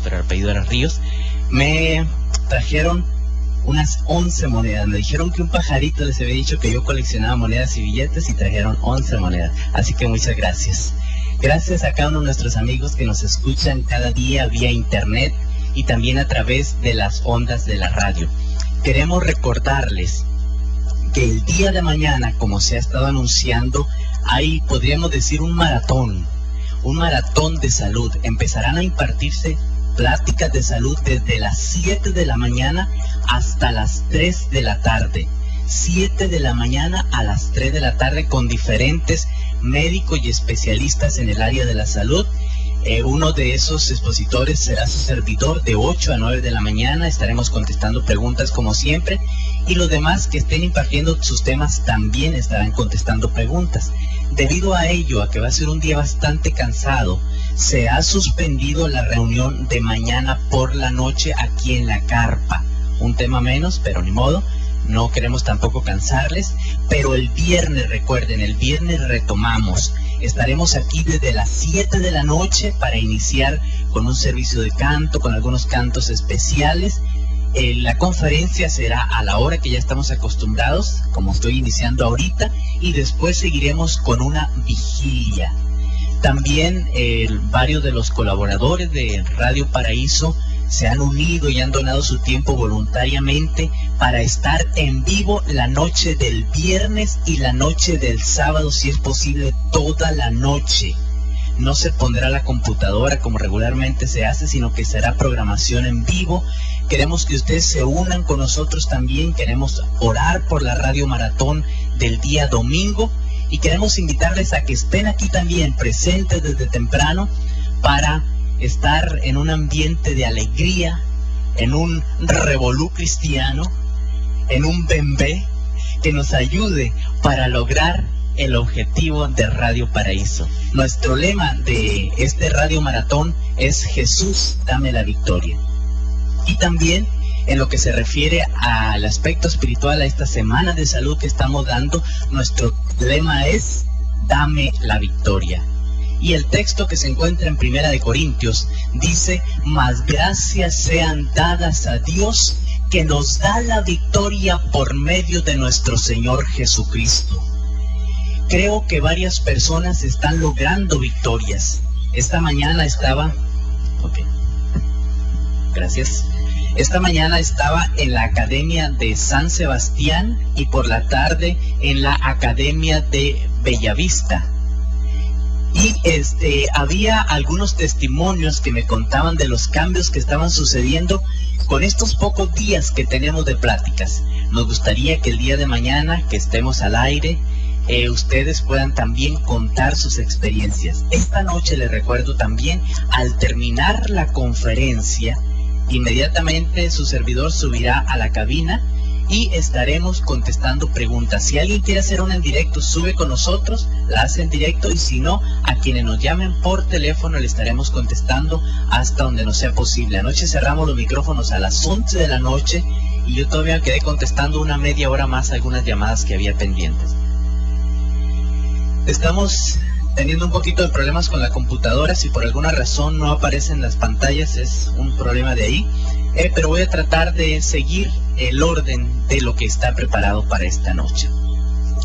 Pero el apellido era Ríos. Me trajeron unas 11 monedas. Me dijeron que un pajarito les había dicho que yo coleccionaba monedas y billetes y trajeron 11 monedas. Así que muchas gracias. Gracias a cada uno de nuestros amigos que nos escuchan cada día vía internet y también a través de las ondas de la radio. Queremos recordarles que el día de mañana, como se ha estado anunciando, hay, podríamos decir, un maratón de salud. Empezarán a impartirse pláticas de salud desde las 7 de la mañana hasta las 3 de la tarde. 7 de la mañana a las 3 de la tarde con diferentes médicos y especialistas en el área de la salud. Uno de esos expositores será su servidor de 8 a 9 de la mañana. Estaremos contestando preguntas como siempre. Y los demás que estén impartiendo sus temas también estarán contestando preguntas. Debido a ello, a que va a ser un día bastante cansado, se ha suspendido la reunión de mañana por la noche aquí en la carpa. Un tema menos, pero ni modo. No queremos tampoco cansarles. Pero el viernes, recuerden, el viernes retomamos. Estaremos aquí desde las 7 de la noche para iniciar con un servicio de canto, con algunos cantos especiales. La conferencia será a la hora que ya estamos acostumbrados, como estoy iniciando ahorita, y después seguiremos con una vigilia. También varios de los colaboradores de Radio Paraíso se han unido y han donado su tiempo voluntariamente para estar en vivo la noche del viernes y la noche del sábado, si es posible, toda la noche. No se pondrá la computadora como regularmente se hace, sino que será programación en vivo. Queremos que ustedes se unan con nosotros también. Queremos orar por la Radio Maratón del día domingo y queremos invitarles a que estén aquí también presentes desde temprano para estar en un ambiente de alegría, en un revolú cristiano, en un bembé que nos ayude para lograr el objetivo de Radio Paraíso. Nuestro lema de este Radio Maratón es Jesús, dame la victoria. Y también en lo que se refiere al aspecto espiritual, a esta semana de salud que estamos dando, nuestro lema es dame la victoria. Y el texto que se encuentra en 1 de Corintios dice: mas gracias sean dadas a Dios que nos da la victoria por medio de nuestro Señor Jesucristo. Creo que varias personas están logrando victorias. Esta mañana estaba... Gracias. Esta mañana estaba en la Academia de San Sebastián y por la tarde en la Academia de Bellavista. Y había algunos testimonios que me contaban de los cambios que estaban sucediendo con estos pocos días que tenemos de pláticas. Nos gustaría que el día de mañana, que estemos al aire, ustedes puedan también contar sus experiencias. Esta noche les recuerdo también, al terminar la conferencia, inmediatamente su servidor subirá a la cabina y estaremos contestando preguntas. Si alguien quiere hacer una en directo, sube con nosotros, la hace en directo, y si no, a quienes nos llamen por teléfono le estaremos contestando hasta donde nos sea posible. Anoche cerramos los micrófonos a las 11 de la noche y yo todavía quedé contestando una media hora más algunas llamadas que había pendientes. Estamos teniendo un poquito de problemas con la computadora. Si por alguna razón no aparecen las pantallas, es un problema de ahí. Pero voy a tratar de seguir el orden de lo que está preparado para esta noche.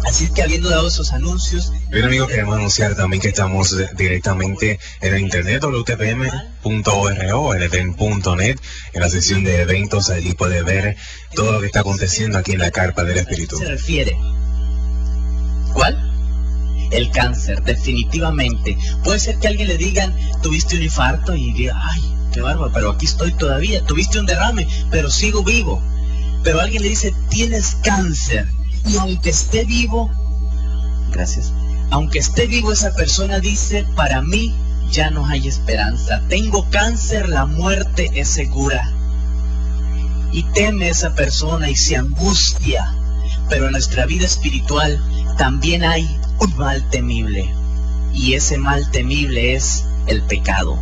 Así que, habiendo dado esos anuncios... Bien, amigos, queremos anunciar también que estamos directamente en el internet, wtpm.org o ltn.net, en la sección de eventos. Allí puede ver todo lo que está aconteciendo aquí en la Carpa del Espíritu. ¿A qué se refiere? ¿Cuál? El cáncer, definitivamente. Puede ser que a alguien le digan, tuviste un infarto, y diga, ay, qué bárbaro, pero aquí estoy todavía. Tuviste un derrame, pero sigo vivo. Pero alguien le dice, tienes cáncer, y aunque esté vivo, gracias, aunque esté vivo, esa persona dice, para mí ya no hay esperanza. Tengo cáncer, la muerte es segura. Y teme esa persona y se angustia. Pero en nuestra vida espiritual también hay un mal temible, y ese mal temible es el pecado.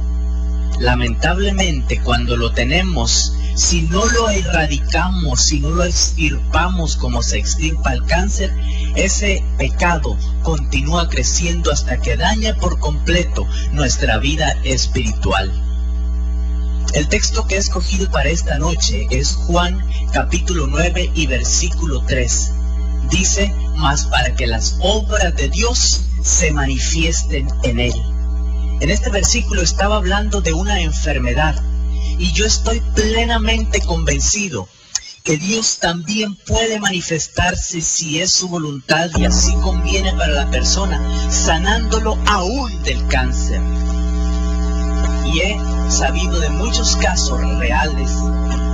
Lamentablemente, cuando lo tenemos Si no lo erradicamos, si no lo extirpamos como se extirpa el cáncer, ese pecado continúa creciendo hasta que daña por completo nuestra vida espiritual. El texto que he escogido para esta noche es Juan capítulo 9 y versículo 3. Dice: mas para que las obras de Dios se manifiesten en él. En este versículo estaba hablando de una enfermedad, y yo estoy plenamente convencido que Dios también puede manifestarse si es su voluntad y así conviene para la persona, sanándolo aún del cáncer. Y he sabido de muchos casos reales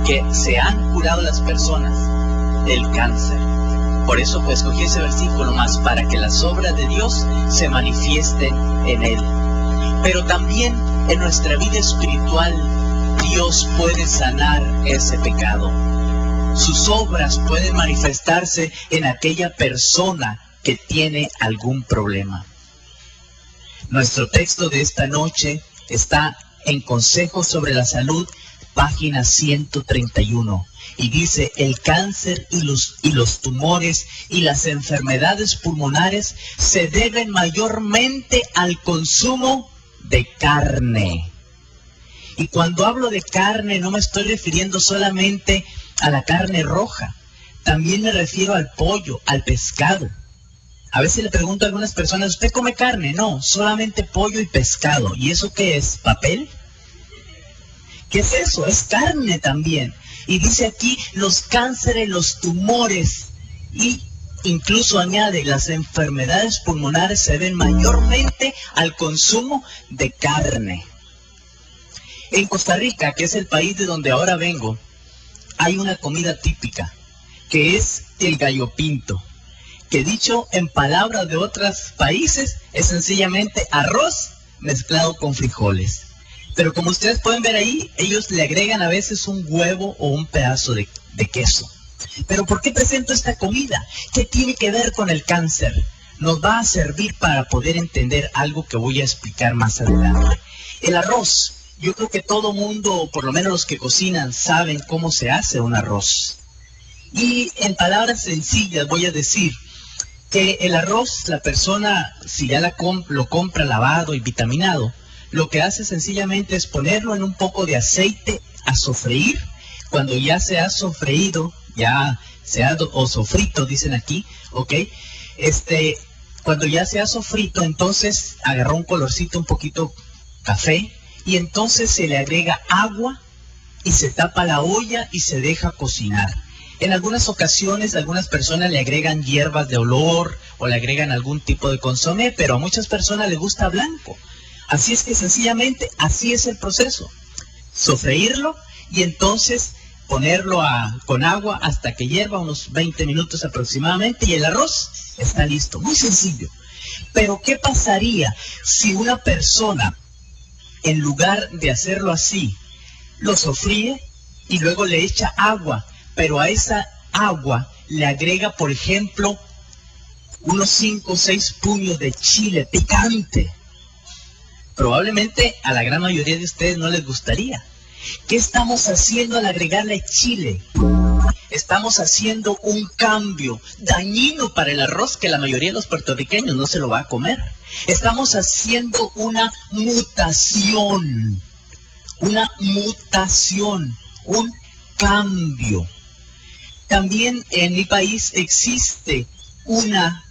que se han curado las personas del cáncer. Por eso pues escogí ese versículo, más para que las obras de Dios se manifiesten en él. Pero también en nuestra vida espiritual Dios puede sanar ese pecado. Sus obras pueden manifestarse en aquella persona que tiene algún problema. Nuestro texto de esta noche está en Consejos sobre la Salud, página 131. Y dice: el cáncer y los tumores y las enfermedades pulmonares se deben mayormente al consumo de carne. Y cuando hablo de carne no me estoy refiriendo solamente a la carne roja, también me refiero al pollo, al pescado. A veces le pregunto a algunas personas: ¿usted come carne? No, solamente pollo y pescado. ¿Y eso qué es? ¿Papel? ¿Qué es eso? Es carne también. Y dice aquí: los cánceres, los tumores, y incluso añade: las enfermedades pulmonares se deben mayormente al consumo de carne. En Costa Rica, que es el país de donde ahora vengo, hay una comida típica, que es el gallo pinto, que dicho en palabras de otros países, es sencillamente arroz mezclado con frijoles. Pero como ustedes pueden ver ahí, ellos le agregan a veces un huevo o un pedazo de queso. Pero ¿por qué presento esta comida? ¿Qué tiene que ver con el cáncer? Nos va a servir para poder entender algo que voy a explicar más adelante. El arroz. Yo creo que todo mundo, o por lo menos los que cocinan, saben cómo se hace un arroz. Y en palabras sencillas voy a decir que el arroz, la persona, si ya lo compra lavado y vitaminado, lo que hace sencillamente es ponerlo en un poco de aceite a sofreír. Cuando ya se ha sofreído, o sofrito dicen aquí, ¿ok? Cuando ya se ha sofrito, entonces agarró un colorcito un poquito café, y entonces se le agrega agua y se tapa la olla y se deja cocinar. En algunas ocasiones algunas personas le agregan hierbas de olor o le agregan algún tipo de consomé, pero a muchas personas les gusta blanco. Así es que sencillamente así es el proceso: sofreírlo y entonces ponerlo con agua hasta que hierva, unos 20 minutos aproximadamente, y el arroz está listo. Muy sencillo. Pero ¿qué pasaría si una persona, en lugar de hacerlo así, lo sofríe y luego le echa agua, pero a esa agua le agrega, por ejemplo, unos 5 o 6 puños de chile picante? Probablemente a la gran mayoría de ustedes no les gustaría. ¿Qué estamos haciendo al agregarle chile? Estamos haciendo un cambio dañino para el arroz que la mayoría de los puertorriqueños no se lo va a comer. Estamos haciendo una mutación, un cambio. También en mi país existe una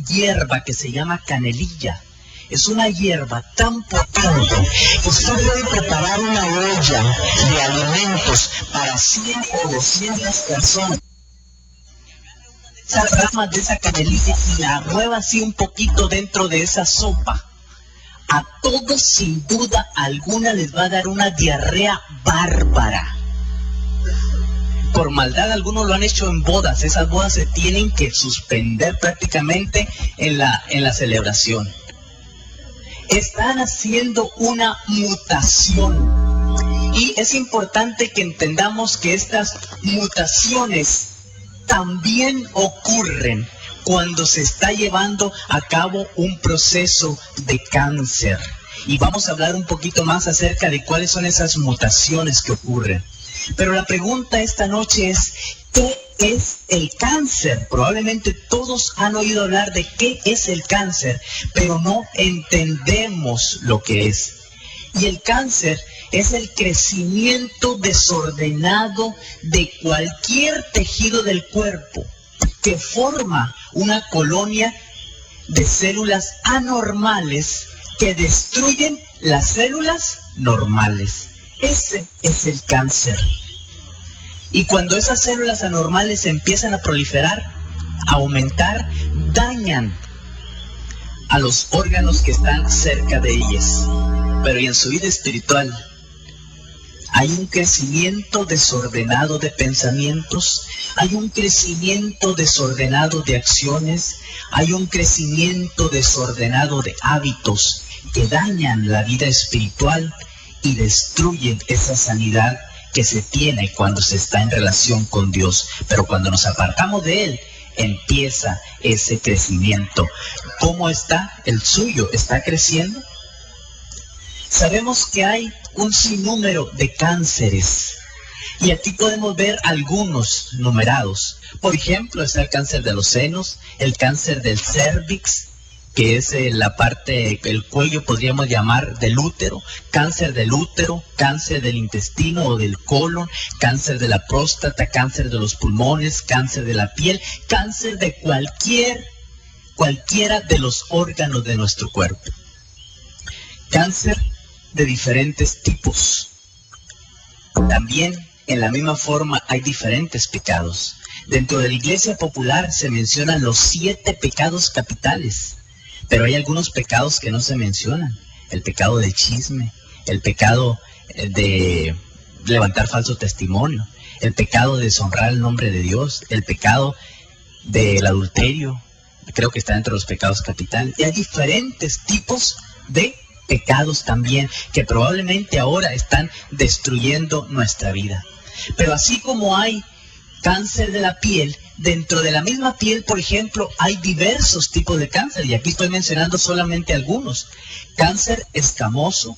hierba que se llama canelilla. Es una hierba tan potente que usted puede preparar una olla de alimentos para 100 o 200 personas. Esas ramas de esa canelilla y la mueva así un poquito dentro de esa sopa. A todos sin duda alguna les va a dar una diarrea bárbara. Por maldad algunos lo han hecho en bodas. Esas bodas se tienen que suspender prácticamente en la celebración. Están haciendo una mutación. Y es importante que entendamos que estas mutaciones también ocurren cuando se está llevando a cabo un proceso de cáncer. Y vamos a hablar un poquito más acerca de cuáles son esas mutaciones que ocurren. Pero la pregunta esta noche es, ¿qué es el cáncer? Probablemente todos han oído hablar de qué es el cáncer, pero no entendemos lo que es. Y el cáncer es el crecimiento desordenado de cualquier tejido del cuerpo que forma una colonia de células anormales que destruyen las células normales. Ese es el cáncer. Y cuando esas células anormales empiezan a proliferar, a aumentar, dañan a los órganos que están cerca de ellas. Pero y en su vida espiritual hay un crecimiento desordenado de pensamientos, hay un crecimiento desordenado de acciones, hay un crecimiento desordenado de hábitos que dañan la vida espiritual y destruyen esa sanidad que se tiene cuando se está en relación con Dios. Pero cuando nos apartamos de Él, empieza ese crecimiento. ¿Cómo está el suyo? ¿Está creciendo? Sabemos que hay un sinnúmero de cánceres y aquí podemos ver algunos numerados. Por ejemplo, está el cáncer de los senos, el cáncer del cérvix, que es la parte, el cuello podríamos llamar del útero, cáncer del intestino o del colon, cáncer de la próstata, cáncer de los pulmones, cáncer de la piel, cáncer de cualquiera de los órganos de nuestro cuerpo. Cáncer de diferentes tipos. También en la misma forma hay diferentes pecados. Dentro de la Iglesia Popular se mencionan los 7 pecados capitales, pero hay algunos pecados que no se mencionan. El pecado del chisme, el pecado de levantar falso testimonio, el pecado de deshonrar el nombre de Dios, el pecado del adulterio, creo que está entre los pecados capitales. Y hay diferentes tipos de pecados también que probablemente ahora están destruyendo nuestra vida. Pero así como hay cáncer de la piel, dentro de la misma piel, por ejemplo, hay diversos tipos de cáncer, y aquí estoy mencionando solamente algunos. Cáncer escamoso,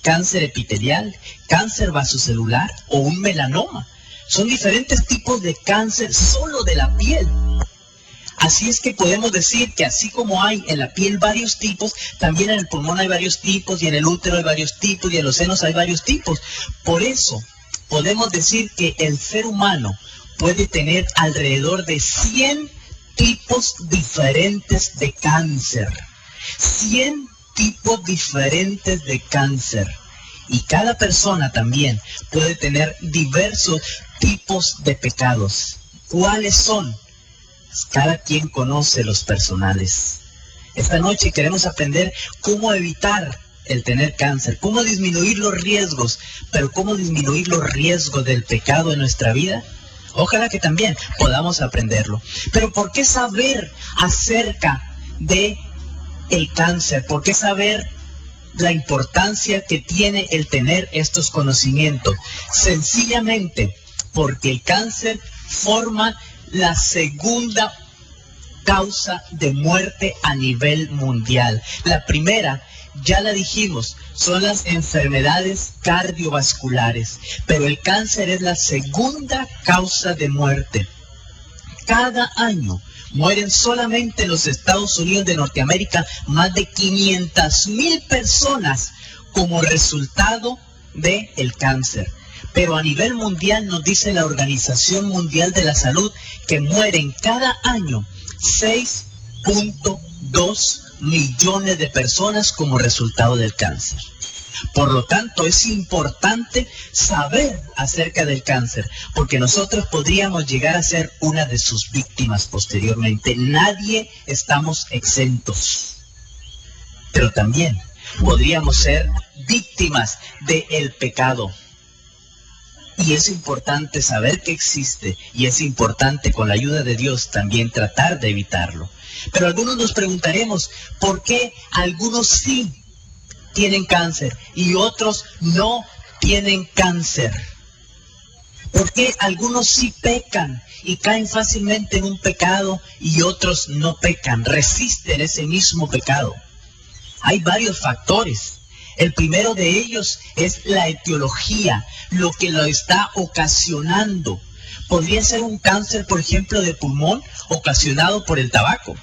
cáncer epitelial, cáncer vasocelular o un melanoma. Son diferentes tipos de cáncer solo de la piel. Así es que podemos decir que así como hay en la piel varios tipos, también en el pulmón hay varios tipos, y en el útero hay varios tipos, y en los senos hay varios tipos. Por eso podemos decir que el ser humano puede tener alrededor de 100 tipos diferentes de cáncer. 100 tipos diferentes de cáncer. Y cada persona también puede tener diversos tipos de pecados. ¿Cuáles son? Cada quien conoce los personales. Esta noche queremos aprender cómo evitar el tener cáncer, cómo disminuir los riesgos, pero cómo disminuir los riesgos del pecado en nuestra vida. Ojalá que también podamos aprenderlo. Pero ¿por qué saber acerca de el cáncer? ¿Por qué saber la importancia que tiene el tener estos conocimientos? Sencillamente porque el cáncer forma la segunda causa de muerte a nivel mundial. La primera, ya la dijimos, son las enfermedades cardiovasculares, pero el cáncer es la segunda causa de muerte. Cada año mueren solamente en los Estados Unidos de Norteamérica más de 500,000 personas como resultado del cáncer. Pero a nivel mundial nos dice la Organización Mundial de la Salud que mueren cada año 6.2 millones de personas como resultado del cáncer. Por lo tanto, es importante saber acerca del cáncer, porque nosotros podríamos llegar a ser una de sus víctimas posteriormente. Nadie estamos exentos. Pero también podríamos ser víctimas del pecado. Y es importante saber que existe, y es importante con la ayuda de Dios también tratar de evitarlo. Pero algunos nos preguntaremos, ¿por qué algunos sí tienen cáncer y otros no tienen cáncer? ¿Por qué algunos sí pecan y caen fácilmente en un pecado y otros no pecan, resisten ese mismo pecado? Hay varios factores. El primero de ellos es la etiología, lo que lo está ocasionando. Podría ser un cáncer, por ejemplo, de pulmón ocasionado por el tabaco.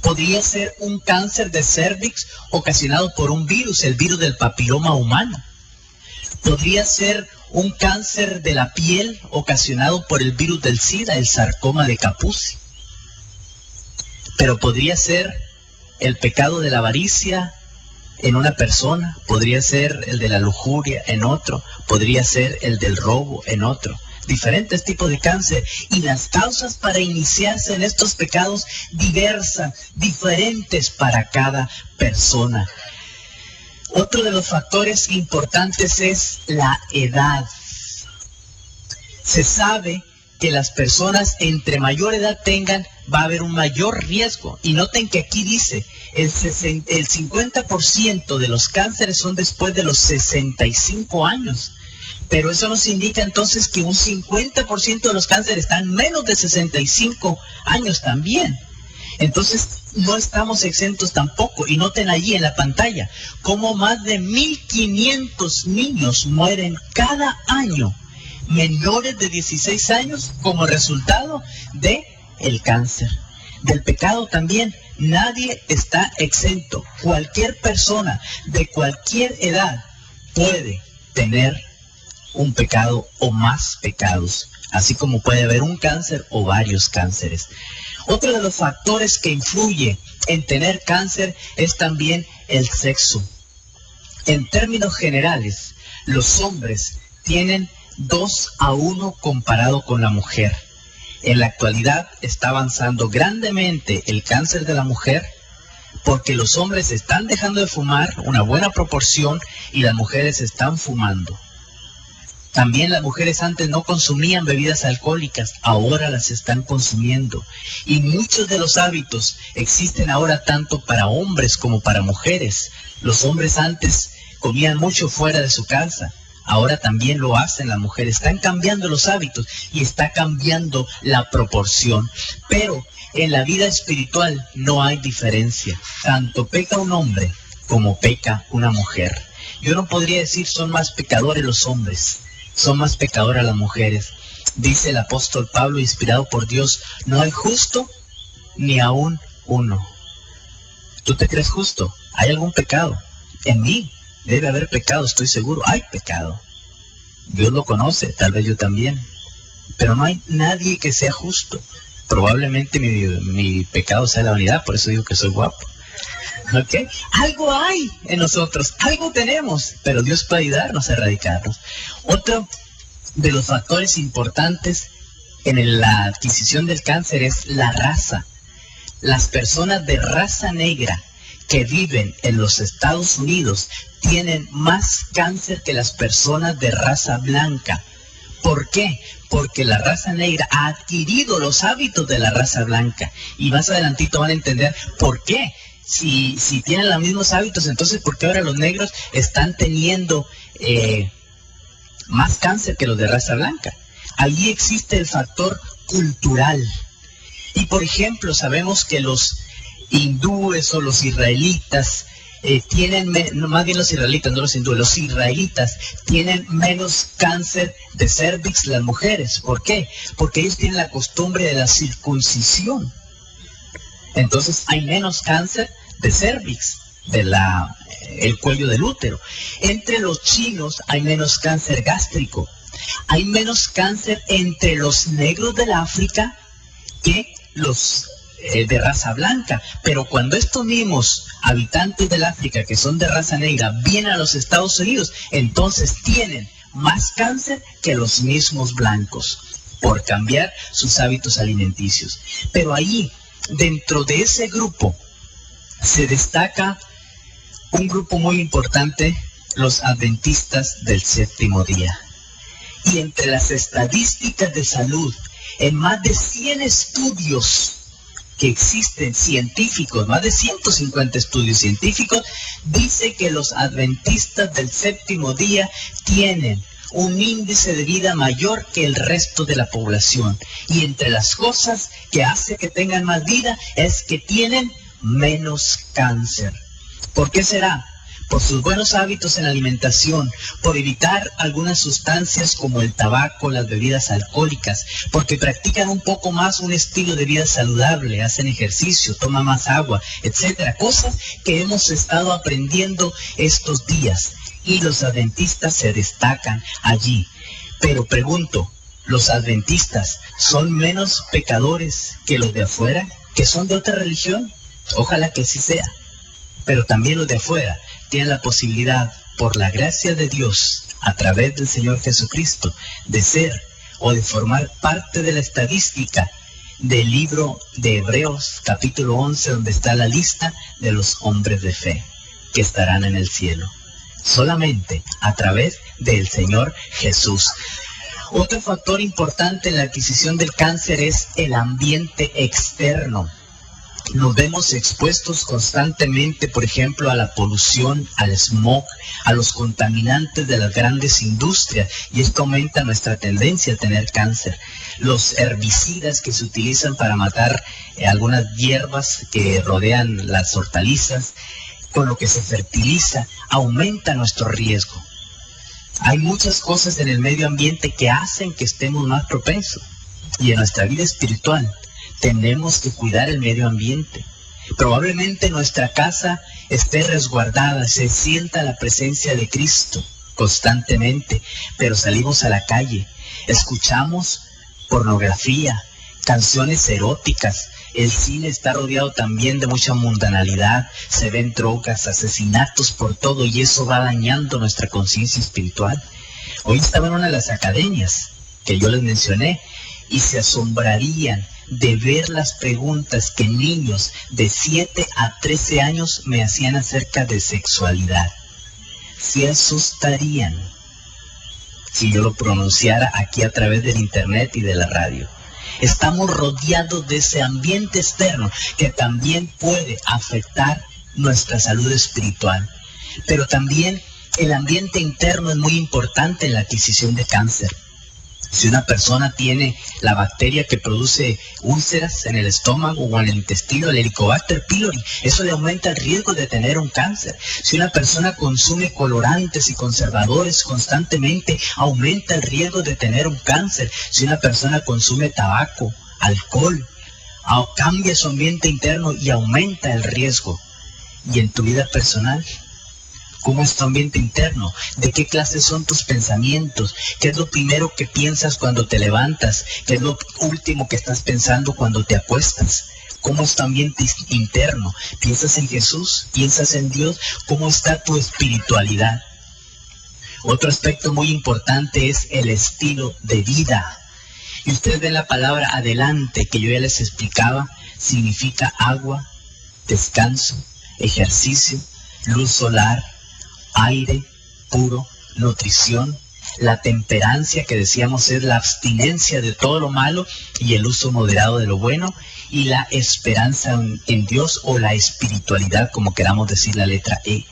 Podría ser un cáncer de cervix ocasionado por un virus, el virus del papiloma humano. Podría ser un cáncer de la piel ocasionado por el virus del SIDA, el sarcoma de Kaposi. Pero podría ser el pecado de la avaricia en una persona, podría ser el de la lujuria en otro, podría ser el del robo en otro. Diferentes tipos de cáncer, y las causas para iniciarse en estos pecados diversas, diferentes para cada persona. Otro de los factores importantes es la edad. Se sabe que las personas entre mayor edad tengan, va a haber un mayor riesgo. Y noten que aquí dice, el 50% de los cánceres son después de los 65 años. Pero eso nos indica entonces que un 50% de los cánceres están menos de 65 años también. Entonces no estamos exentos tampoco. Y noten allí en la pantalla cómo más de 1.500 niños mueren cada año, menores de 16 años, como resultado de el cáncer. Del pecado también, nadie está exento. Cualquier persona de cualquier edad puede tener un pecado o más pecados, así como puede haber un cáncer o varios cánceres. Otro de los factores que influye en tener cáncer es también el sexo. En términos generales, los hombres tienen 2-1 comparado con la mujer. En la actualidad está avanzando grandemente el cáncer de la mujer porque los hombres están dejando de fumar una buena proporción y las mujeres están fumando. También las mujeres antes no consumían bebidas alcohólicas, ahora las están consumiendo. Y muchos de los hábitos existen ahora tanto para hombres como para mujeres. Los hombres antes comían mucho fuera de su casa, ahora también lo hacen las mujeres. Están cambiando los hábitos y está cambiando la proporción. Pero en la vida espiritual no hay diferencia. Tanto peca un hombre como peca una mujer. Yo no podría decir son más pecadores los hombres, son más pecadoras las mujeres. Dice el apóstol Pablo, inspirado por Dios, no hay justo ni aún uno. ¿Tú te crees justo? ¿Hay algún pecado? En mí debe haber pecado, estoy seguro. Hay pecado. Dios lo conoce, tal vez yo también. Pero no hay nadie que sea justo. Probablemente mi pecado sea la vanidad, por eso digo que soy guapo. ¿Ok? Algo hay en nosotros, algo tenemos, pero Dios puede ayudarnos a erradicarlos. Otro de los factores importantes en la adquisición del cáncer es la raza. Las personas de raza negra que viven en los Estados Unidos tienen más cáncer que las personas de raza blanca. ¿Por qué? Porque la raza negra ha adquirido los hábitos de la raza blanca. Y más adelantito van a entender por qué. Si tienen los mismos hábitos, entonces ¿por qué ahora los negros están teniendo más cáncer que los de raza blanca? Allí existe el factor cultural. Y por ejemplo, sabemos que los hindúes o los israelitas tienen, más bien los israelitas, no los hindúes, los israelitas tienen menos cáncer de cervix las mujeres. ¿Por qué? Porque ellos tienen la costumbre de la circuncisión. Entonces hay menos cáncer de cervix, el cuello del útero. Entre los chinos hay menos cáncer gástrico. Hay menos cáncer entre los negros del África que los de raza blanca. Pero cuando estos mismos habitantes del África que son de raza negra vienen a los Estados Unidos, entonces tienen más cáncer que los mismos blancos por cambiar sus hábitos alimenticios. Pero ahí, dentro de ese grupo, se destaca un grupo muy importante, los adventistas del séptimo día. Y entre las estadísticas de salud, en más de 100 estudios que existen científicos, más de 150 estudios científicos, dice que los adventistas del séptimo día tienen un índice de vida mayor que el resto de la población. Y entre las cosas que hace que tengan más vida es que tienen menos cáncer. ¿Por qué será? por sus buenos hábitos en la alimentación, por evitar algunas sustancias como el tabaco, las bebidas alcohólicas, porque practican un poco más un estilo de vida saludable, hacen ejercicio, toman más agua, etcétera. Cosas que hemos estado aprendiendo estos días y los adventistas se destacan allí. Pero pregunto, ¿los adventistas son menos pecadores que los de afuera, que son de otra religión? Ojalá que sí sea. Pero también los de afuera tienen la posibilidad, por la gracia de Dios, a través del Señor Jesucristo, de ser o de formar parte de la estadística del libro de Hebreos, capítulo 11, donde está la lista de los hombres de fe que estarán en el cielo. Solamente a través del Señor Jesús. Otro factor importante en la adquisición del cáncer es el ambiente externo. Nos vemos expuestos constantemente, por ejemplo, a la polución, al smog, a los contaminantes de las grandes industrias, y esto aumenta nuestra tendencia a tener cáncer. Los herbicidas que se utilizan para matar algunas hierbas que rodean las hortalizas, con lo que se fertiliza, aumenta nuestro riesgo. Hay muchas cosas en el medio ambiente que hacen que estemos más propensos, y en nuestra vida espiritual tenemos que cuidar el medio ambiente. Probablemente nuestra casa esté resguardada, se sienta la presencia de Cristo constantemente, pero salimos a la calle, escuchamos pornografía, canciones eróticas, el cine está rodeado también de mucha mundanalidad, se ven drogas, asesinatos por todo, y eso va dañando nuestra conciencia espiritual. Hoy estaba en una de las academias que yo les mencioné y se asombrarían de ver las preguntas que niños de 7 a 13 años me hacían acerca de sexualidad. Se asustarían si yo lo pronunciara aquí a través del internet y de la radio. Estamos rodeados de ese ambiente externo que también puede afectar nuestra salud espiritual. Pero también el ambiente interno es muy importante en la adquisición de cáncer. Si una persona tiene la bacteria que produce úlceras en el estómago o en el intestino, el Helicobacter pylori, eso le aumenta el riesgo de tener un cáncer. Si una persona consume colorantes y conservadores constantemente, aumenta el riesgo de tener un cáncer. Si una persona consume tabaco, alcohol, cambia su ambiente interno y aumenta el riesgo. Y en tu vida personal, ¿cómo es tu ambiente interno? ¿De qué clase son tus pensamientos? ¿Qué es lo primero que piensas cuando te levantas? ¿Qué es lo último que estás pensando cuando te acuestas? ¿Cómo es tu ambiente interno? ¿Piensas en Jesús? ¿Piensas en Dios? ¿Cómo está tu espiritualidad? Otro aspecto muy importante es el estilo de vida. Y ustedes ven la palabra adelante, que yo ya les explicaba, significa agua, descanso, ejercicio, luz solar, aire puro, nutrición, la temperancia, que decíamos es la abstinencia de todo lo malo y el uso moderado de lo bueno, y la esperanza en Dios, o la espiritualidad, como queramos decir la letra E.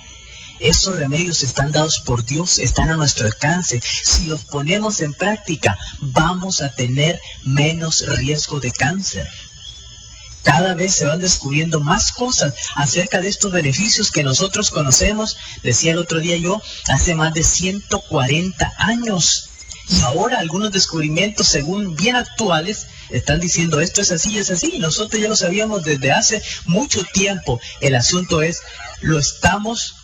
Esos remedios están dados por Dios, están a nuestro alcance. Si los ponemos en práctica, vamos a tener menos riesgo de cáncer. Cada vez se van descubriendo más cosas acerca de estos beneficios que nosotros conocemos. Decía el otro día yo, hace más de 140 años. Y ahora algunos descubrimientos, según bien actuales, están diciendo esto es así, es así. Y nosotros ya lo sabíamos desde hace mucho tiempo. El asunto es, ¿lo estamos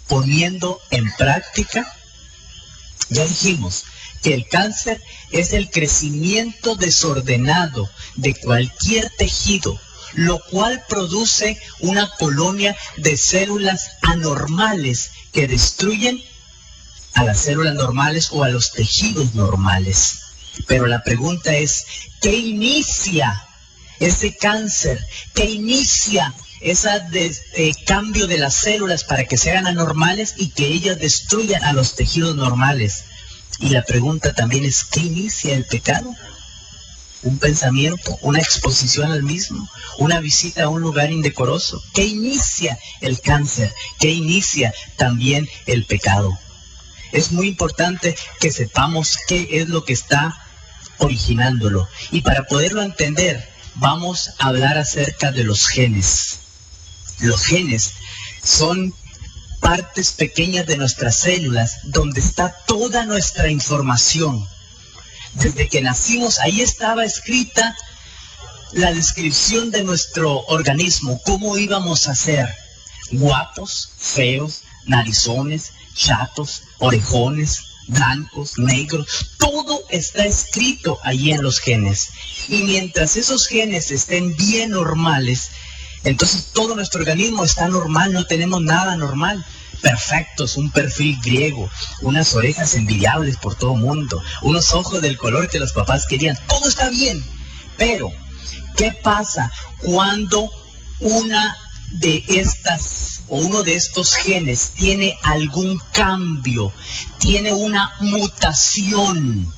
poniendo en práctica? Ya dijimos que el cáncer es el crecimiento desordenado de cualquier tejido, lo cual produce una colonia de células anormales que destruyen a las células normales o a los tejidos normales. Pero la pregunta es, ¿qué inicia ese cáncer? ¿Qué inicia ese cambio de las células para que se hagan anormales y que ellas destruyan a los tejidos normales? Y la pregunta también es, ¿qué inicia el pecado? Un pensamiento, una exposición al mismo, una visita a un lugar indecoroso. ¿Qué inicia el cáncer? ¿Qué inicia también el pecado? Es muy importante que sepamos qué es lo que está originándolo. Y para poderlo entender, vamos a hablar acerca de los genes. Los genes son partes pequeñas de nuestras células donde está toda nuestra información. Desde que nacimos, ahí estaba escrita la descripción de nuestro organismo, cómo íbamos a ser, guapos, feos, narizones, chatos, orejones, blancos, negros, todo está escrito allí en los genes. Y mientras esos genes estén bien normales, entonces todo nuestro organismo está normal, no tenemos nada anormal. Perfectos, un perfil griego, unas orejas envidiables por todo mundo, unos ojos del color que los papás querían, todo está bien. Pero, ¿qué pasa cuando una de estas o uno de estos genes tiene algún cambio, tiene una mutación?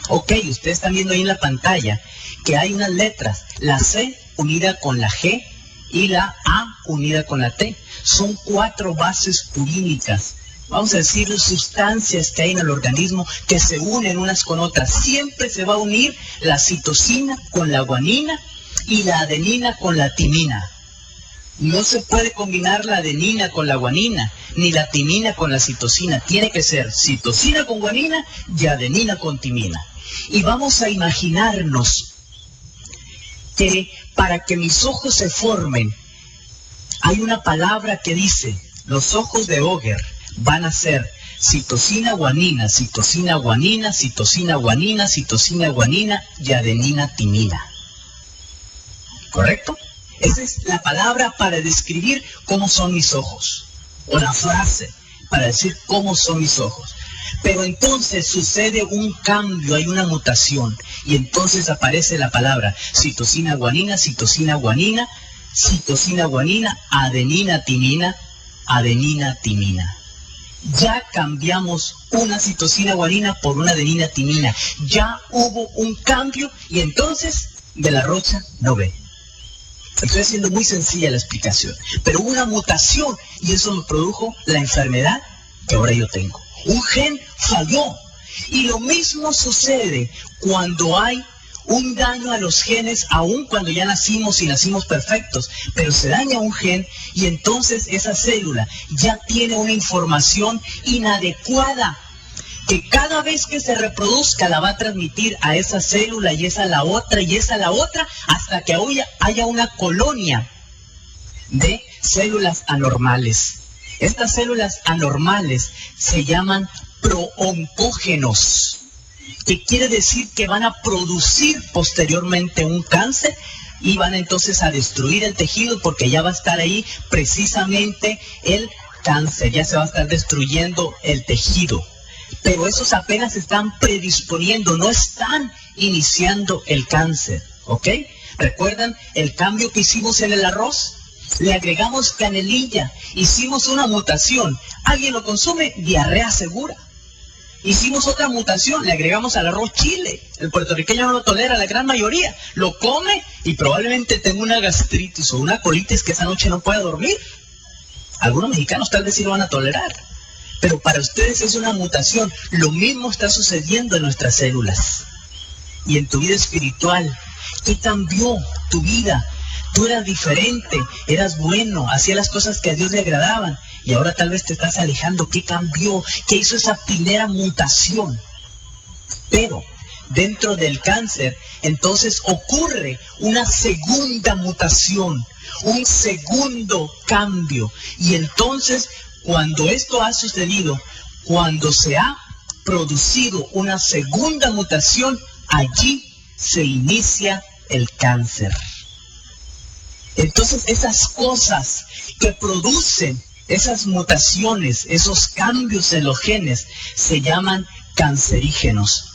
Ok, ustedes están viendo ahí en la pantalla que hay unas letras, la C unida con la G y la A unida con la T. Son 4 bases purínicas, vamos a decir sustancias que hay en el organismo que se unen unas con otras. Siempre se va a unir la citosina con la guanina y la adenina con la timina. No se puede combinar la adenina con la guanina, ni la timina con la citosina. Tiene que ser citosina con guanina y adenina con timina. Y vamos a imaginarnos que para que mis ojos se formen, hay una palabra que dice, los ojos de Auger van a ser citosina, guanina, citosina, guanina, citosina, guanina, citosina, guanina y adenina, timina. ¿Correcto? Esa es la palabra para describir cómo son mis ojos, o la frase para decir cómo son mis ojos. Pero entonces sucede un cambio, hay una mutación, y entonces aparece la palabra citosina, guanina, citosina, guanina, citosina, guanina, adenina, timina, adenina, timina. Ya cambiamos una citosina, guanina por una adenina, timina. Ya hubo un cambio y entonces de la Rocha no ve. Estoy haciendo muy sencilla la explicación, pero hubo una mutación y eso me produjo la enfermedad que ahora yo tengo. Un gen falló. Y lo mismo sucede cuando hay un daño a los genes, aun cuando ya nacimos y nacimos perfectos, pero se daña un gen y entonces esa célula ya tiene una información inadecuada que cada vez que se reproduzca la va a transmitir a esa célula y esa a la otra y esa a la otra hasta que haya una colonia de células anormales. Estas células anormales se llaman prooncógenos, que quiere decir que van a producir posteriormente un cáncer y van entonces a destruir el tejido porque ya va a estar ahí precisamente el cáncer, ya se va a estar destruyendo el tejido. Pero esos apenas están predisponiendo, no están iniciando el cáncer, ¿ok? ¿Recuerdan el cambio que hicimos en el arroz? Le agregamos canelilla, hicimos una mutación. ¿Alguien lo consume? Diarrea segura. Hicimos otra mutación, le agregamos al arroz chile. El puertorriqueño no lo tolera, la gran mayoría. Lo come y probablemente tenga una gastritis o una colitis que esa noche no pueda dormir. Algunos mexicanos tal vez sí lo van a tolerar. Pero para ustedes es una mutación. Lo mismo está sucediendo en nuestras células. Y en tu vida espiritual, ¿qué cambió tu vida? Tú eras diferente, eras bueno, hacías las cosas que a Dios le agradaban. Y ahora tal vez te estás alejando. ¿Qué cambió? ¿Qué hizo esa primera mutación? Pero dentro del cáncer, entonces ocurre una segunda mutación, un segundo cambio. Y entonces, cuando esto ha sucedido, cuando se ha producido una segunda mutación, allí se inicia el cáncer. Entonces, esas cosas que producen esas mutaciones, esos cambios en los genes, se llaman cancerígenos.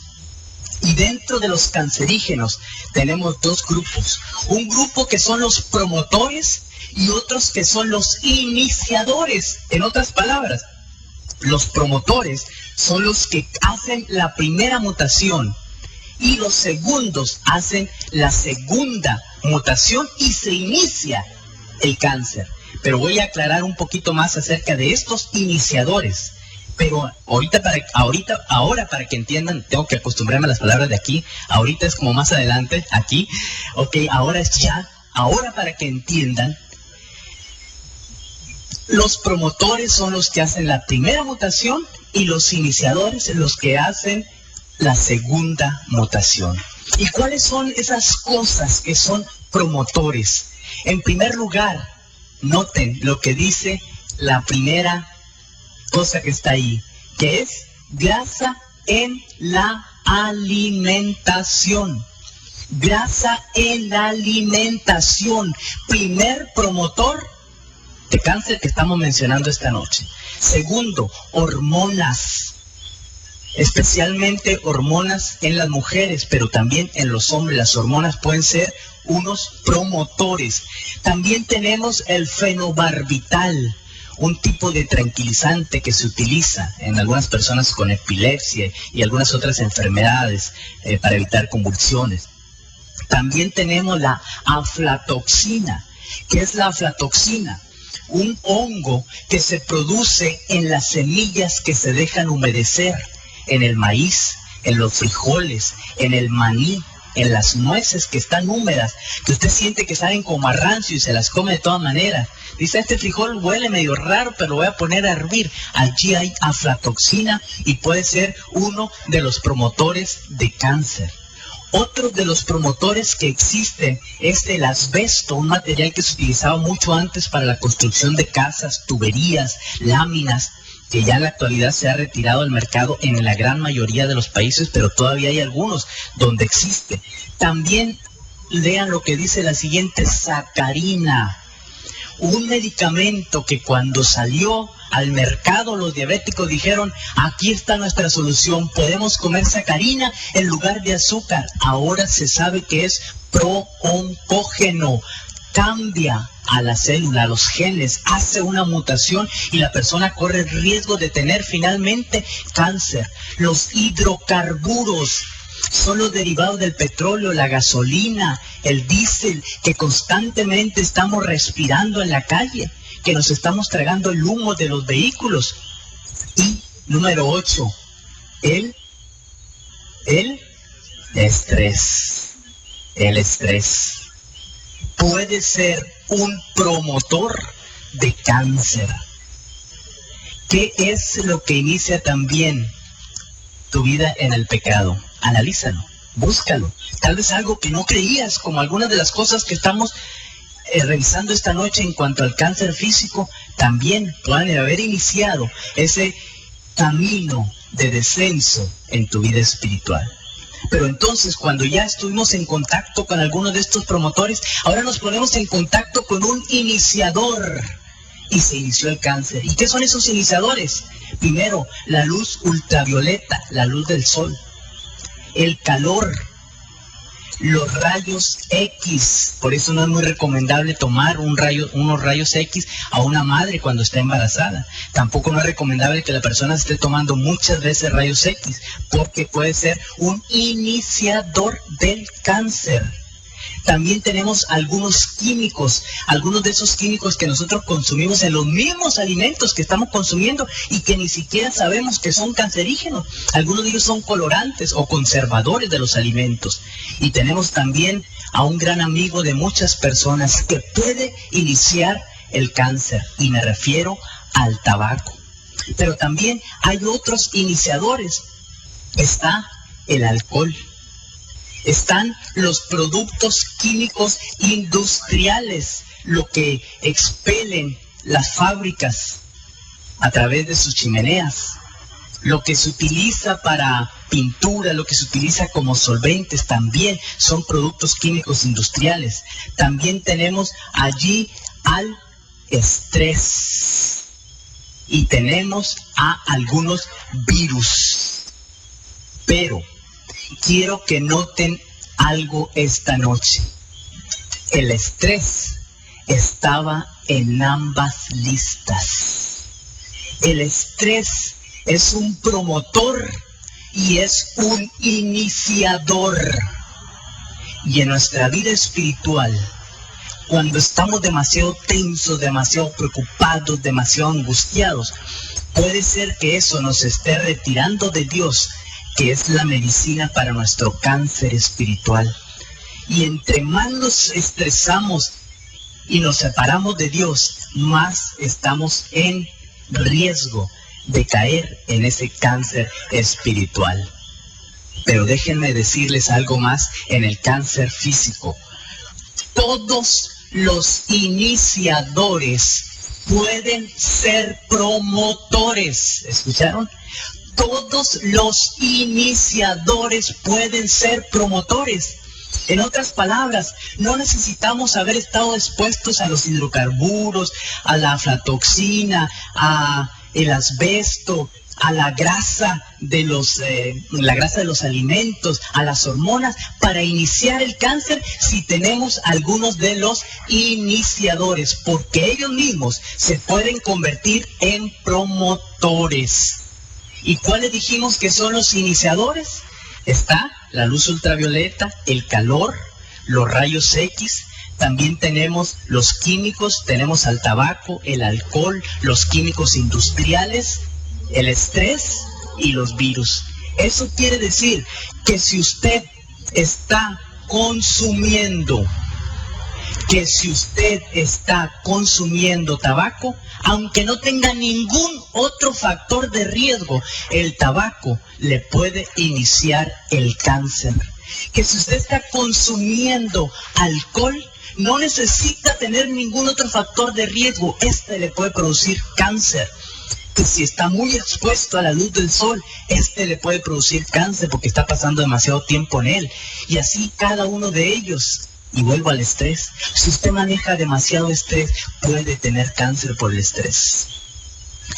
Y dentro de los cancerígenos tenemos 2 grupos. Un grupo que son los promotores y otros que son los iniciadores. En otras palabras, los promotores son los que hacen la primera mutación y los segundos hacen la segunda mutación y se inicia el cáncer. Pero voy a aclarar un poquito más acerca de estos iniciadores. Pero ahora para que entiendan, tengo que acostumbrarme a las palabras de aquí. Ahorita es como más adelante, aquí. Ok, ahora es ya. Ahora para que entiendan, Los promotores son los que hacen la primera mutación y los iniciadores los que hacen la segunda mutación. ¿Y cuáles son esas cosas que son promotores? En primer lugar, noten lo que dice la primera cosa que está ahí, que es grasa en la alimentación. Grasa en la alimentación. Primer promotor de cáncer que estamos mencionando esta noche. Segundo, hormonas. Especialmente hormonas en las mujeres, pero también en los hombres. Las hormonas pueden ser unos promotores. También tenemos el fenobarbital, un tipo de tranquilizante que se utiliza en algunas personas con epilepsia y algunas otras enfermedades para evitar convulsiones. También tenemos la aflatoxina. ¿Qué es la aflatoxina? Un hongo que se produce en las semillas que se dejan humedecer, en el maíz, en los frijoles, en el maní, en las nueces que están húmedas, que usted siente que saben como a rancio y se las come de todas maneras. Dice, este frijol huele medio raro, pero lo voy a poner a hervir. Allí hay aflatoxina y puede ser uno de los promotores de cáncer. Otro de los promotores que existen es el asbesto, un material que se utilizaba mucho antes para la construcción de casas, tuberías, láminas, que ya en la actualidad se ha retirado del mercado en la gran mayoría de los países, pero todavía hay algunos donde existe. También lean lo que dice la siguiente, sacarina, un medicamento que cuando salió al mercado los diabéticos dijeron, aquí está nuestra solución, podemos comer sacarina en lugar de azúcar. Ahora se sabe que es pro-oncógeno, cambia a la célula, a los genes, hace una mutación y la persona corre el riesgo de tener finalmente cáncer. Los hidrocarburos son los derivados del petróleo, la gasolina, el diésel que constantemente estamos respirando en la calle, que nos estamos tragando el humo de los vehículos. Y número 8, el estrés. El estrés puede ser un promotor de cáncer. ¿Qué es lo que inicia también tu vida en el pecado? Analízalo, búscalo. Tal vez algo que no creías, como algunas de las cosas que estamos revisando esta noche en cuanto al cáncer físico, también pueden haber iniciado ese camino de descenso en tu vida espiritual. Pero entonces, cuando ya estuvimos en contacto con algunos de estos promotores, ahora nos ponemos en contacto con un iniciador y se inició el cáncer. ¿Y qué son esos iniciadores? Primero, la luz ultravioleta, la luz del sol, el calor, los rayos X. Por eso no es muy recomendable tomar unos rayos X a una madre cuando está embarazada. Tampoco no es recomendable que la persona esté tomando muchas veces rayos X, porque puede ser un iniciador del cáncer. También tenemos algunos químicos, algunos de esos químicos que nosotros consumimos en los mismos alimentos que estamos consumiendo y que ni siquiera sabemos que son cancerígenos. Algunos de ellos son colorantes o conservadores de los alimentos. Y tenemos también a un gran amigo de muchas personas que puede iniciar el cáncer, y me refiero al tabaco. Pero también hay otros iniciadores. Está el alcohol. Están los productos químicos industriales, lo que expelen las fábricas a través de sus chimeneas, lo que se utiliza para pintura, lo que se utiliza como solventes, también son productos químicos industriales. También tenemos allí al estrés y tenemos a algunos virus. Pero quiero que noten algo esta noche. El estrés estaba en ambas listas. El estrés es un promotor y es un iniciador. Y en nuestra vida espiritual, cuando estamos demasiado tensos, demasiado preocupados, demasiado angustiados, puede ser que eso nos esté retirando de Dios, que es la medicina para nuestro cáncer espiritual. Y entre más nos estresamos y nos separamos de Dios, más estamos en riesgo de caer en ese cáncer espiritual. Pero déjenme decirles algo más en el cáncer físico. Todos los iniciadores pueden ser promotores. ¿Escucharon? Todos los iniciadores pueden ser promotores. En otras palabras, no necesitamos haber estado expuestos a los hidrocarburos, a la aflatoxina, a el asbesto, a la grasa de los alimentos, a las hormonas, para iniciar el cáncer si tenemos algunos de los iniciadores, porque ellos mismos se pueden convertir en promotores. ¿Y cuáles dijimos que son los iniciadores? Está la luz ultravioleta, el calor, los rayos X. También tenemos los químicos, tenemos al tabaco, el alcohol, los químicos industriales, el estrés y los virus. Eso quiere decir que si usted está consumiendo tabaco, aunque no tenga ningún otro factor de riesgo, el tabaco le puede iniciar el cáncer. Que si usted está consumiendo alcohol, no necesita tener ningún otro factor de riesgo, le puede producir cáncer. Que si está muy expuesto a la luz del sol, le puede producir cáncer porque está pasando demasiado tiempo en él. Y así cada uno de ellos. Y vuelvo al estrés. Si usted maneja demasiado estrés, puede tener cáncer por el estrés.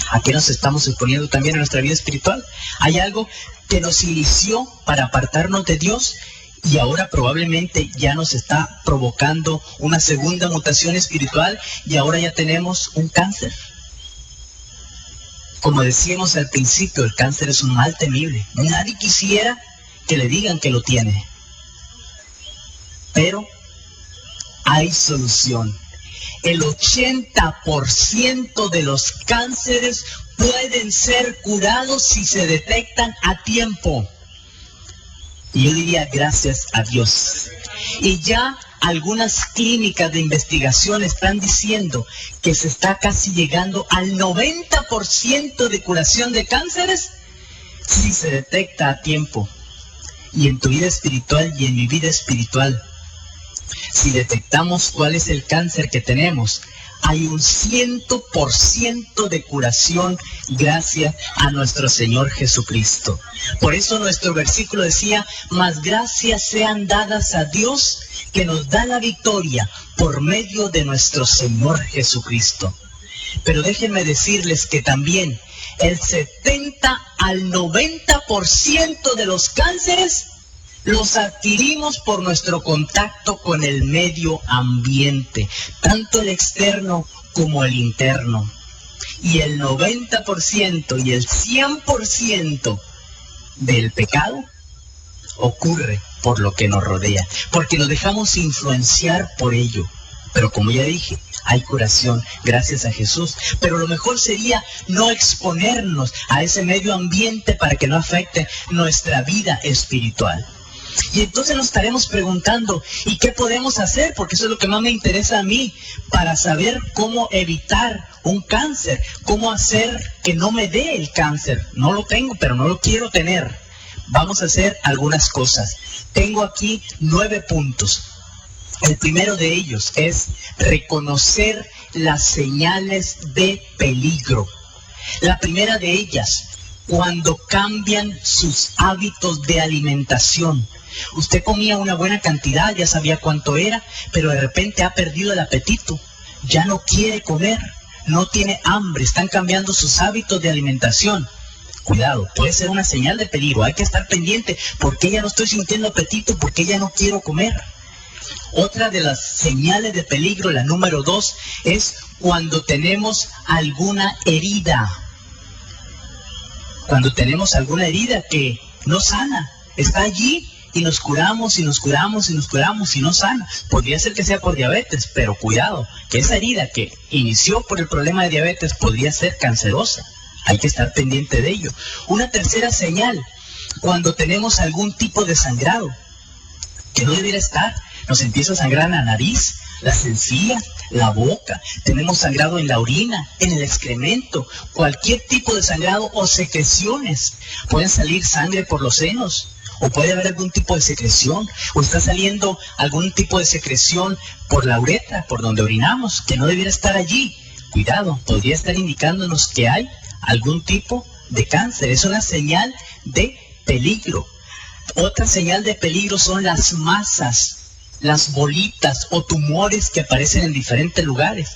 ¿A qué nos estamos exponiendo también en nuestra vida espiritual? Hay algo que nos inició para apartarnos de Dios y ahora probablemente ya nos está provocando una segunda mutación espiritual y ahora ya tenemos un cáncer. Como decíamos al principio, el cáncer es un mal temible. Nadie quisiera que le digan que lo tiene. Pero hay solución. El 80% de los cánceres pueden ser curados si se detectan a tiempo. Y yo diría gracias a Dios. Y ya algunas clínicas de investigación están diciendo que se está casi llegando al 90% de curación de cánceres si se detecta a tiempo. Y en tu vida espiritual y en mi vida espiritual, si detectamos cuál es el cáncer que tenemos, hay un 100% de curación gracias a nuestro Señor Jesucristo. Por eso nuestro versículo decía, mas gracias sean dadas a Dios que nos da la victoria por medio de nuestro Señor Jesucristo. Pero déjenme decirles que también el 70 al 90% de los cánceres los adquirimos por nuestro contacto con el medio ambiente, tanto el externo como el interno. Y el 90% y el 100% del pecado ocurre por lo que nos rodea, porque nos dejamos influenciar por ello. Pero como ya dije, hay curación gracias a Jesús. Pero lo mejor sería no exponernos a ese medio ambiente para que no afecte nuestra vida espiritual. Y entonces nos estaremos preguntando, ¿y qué podemos hacer? Porque eso es lo que más me interesa a mí, para saber cómo evitar un cáncer, cómo hacer que no me dé el cáncer. No lo tengo, pero no lo quiero tener. Vamos a hacer algunas cosas. Tengo aquí 9 puntos. El primero de ellos es reconocer las señales de peligro. La primera de ellas, cuando cambian sus hábitos de alimentación. Usted comía una buena cantidad, ya sabía cuánto era, pero de repente ha perdido el apetito, ya no quiere comer, no tiene hambre, están cambiando sus hábitos de alimentación. Cuidado, puede ser una señal de peligro, hay que estar pendiente, porque ya no estoy sintiendo apetito, porque ya no quiero comer. Otra de las señales de peligro, la número 2, es cuando tenemos alguna herida. Cuando tenemos alguna herida que no sana, está allí y nos curamos y nos curamos y nos curamos y no sana. Podría ser que sea por diabetes, pero cuidado, que esa herida que inició por el problema de diabetes podría ser cancerosa. Hay que estar pendiente de ello. Una tercera señal, cuando tenemos algún tipo de sangrado, que no debiera estar. Nos empieza a sangrar la nariz, las encías, la boca. Tenemos sangrado en la orina, en el excremento, cualquier tipo de sangrado o secreciones. Pueden salir sangre por los senos, o puede haber algún tipo de secreción, o está saliendo algún tipo de secreción por la uretra, por donde orinamos, que no debiera estar allí. Cuidado, podría estar indicándonos que hay algún tipo de cáncer. Es una señal de peligro. Otra señal de peligro son las masas, las bolitas o tumores que aparecen en diferentes lugares.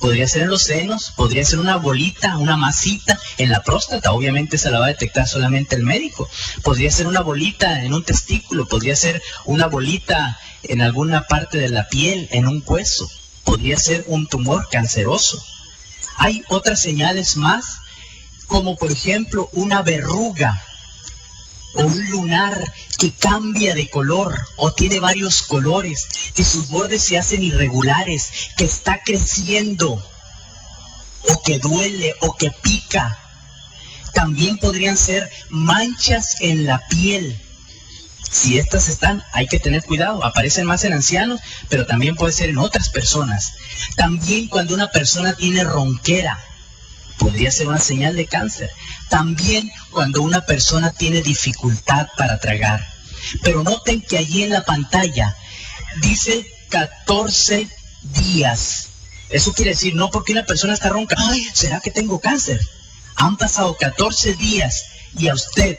Podría ser en los senos, podría ser una bolita, una masita en la próstata, obviamente se la va a detectar solamente el médico. Podría ser una bolita en un testículo, podría ser una bolita en alguna parte de la piel, en un hueso. Podría ser un tumor canceroso. Hay otras señales más, como por ejemplo una verruga o un lunar que cambia de color o tiene varios colores, que sus bordes se hacen irregulares, que está creciendo o que duele o que pica. También podrían ser manchas en la piel. Si estas están, hay que tener cuidado. Aparecen más en ancianos, pero también puede ser en otras personas. También cuando una persona tiene ronquera, podría ser una señal de cáncer. También cuando una persona tiene dificultad para tragar. Pero noten que allí en la pantalla dice 14 días. Eso quiere decir, no porque una persona está ronca, ¡ay, será que tengo cáncer! Han pasado 14 días y a usted